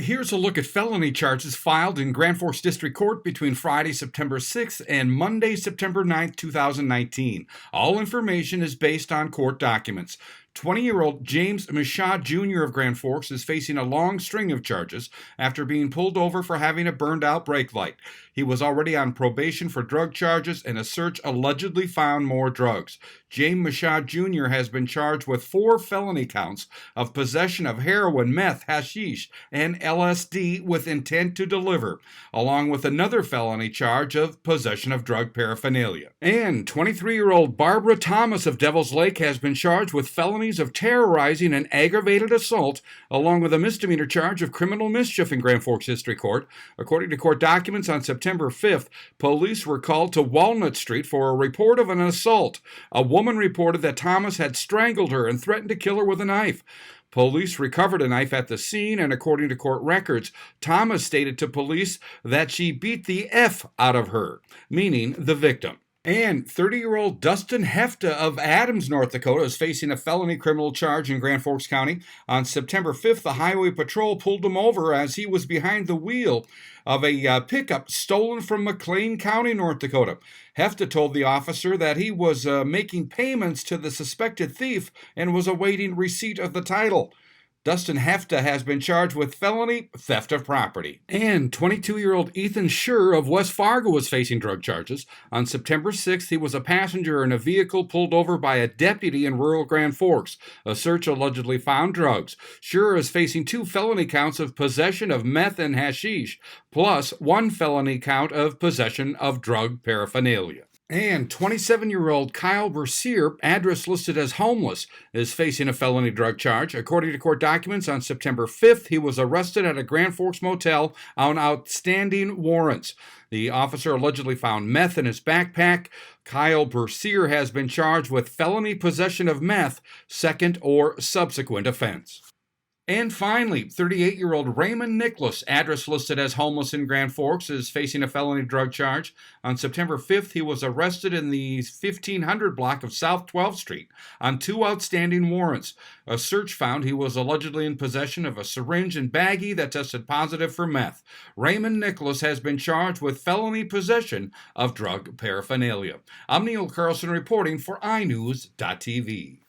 Here's a look at felony charges filed in Grand Forks District Court between Friday, September 6th and Monday, September 9th, 2019. All information is based on court documents. 20-year-old James Michaud Jr. of Grand Forks is facing a long string of charges after being pulled over for having a burned-out brake light. He was already on probation for drug charges, and a search allegedly found more drugs. James Michaud Jr. has been charged with 4 felony counts of possession of heroin, meth, hashish, and LSD with intent to deliver, along with another felony charge of possession of drug paraphernalia. And 23-year-old Barbara Thomas of Devil's Lake has been charged with felonies of terrorizing and aggravated assault, along with a misdemeanor charge of criminal mischief in Grand Forks District Court. According to court documents, on September 5th, police were called to Walnut Street for a report of an assault. A woman reported that Thomas had strangled her and threatened to kill her with a knife. Police recovered a knife at the scene, and according to court records, Thomas stated to police that she beat the F out of her, meaning the victim. And 30-year-old Dustin Heffta of Adams, North Dakota, is facing a felony criminal charge in Grand Forks County. On September 5th, the Highway Patrol pulled him over as he was behind the wheel of a pickup stolen from McLean County, North Dakota. Heffta told the officer that he was making payments to the suspected thief and was awaiting receipt of the title. Dustin Heffta has been charged with felony theft of property. And 22-year-old Ethan Schur of West Fargo was facing drug charges. On September 6th, he was a passenger in a vehicle pulled over by a deputy in rural Grand Forks. A search allegedly found drugs. Schur is facing 2 felony counts of possession of meth and hashish, plus 1 felony count of possession of drug paraphernalia. And 27-year-old Kyle Bercier, address listed as homeless, is facing a felony drug charge. According to court documents, on September 5th, he was arrested at a Grand Forks motel on outstanding warrants. The officer allegedly found meth in his backpack. Kyle Bercier has been charged with felony possession of meth, second or subsequent offense. And finally, 38-year-old Raymond Nicholas, address listed as homeless in Grand Forks, is facing a felony drug charge. On September 5th, he was arrested in the 1500 block of South 12th Street on 2 outstanding warrants. A search found he was allegedly in possession of a syringe and baggie that tested positive for meth. Raymond Nicholas has been charged with felony possession of drug paraphernalia. I'm Neil Carlson reporting for iNewZ.TV.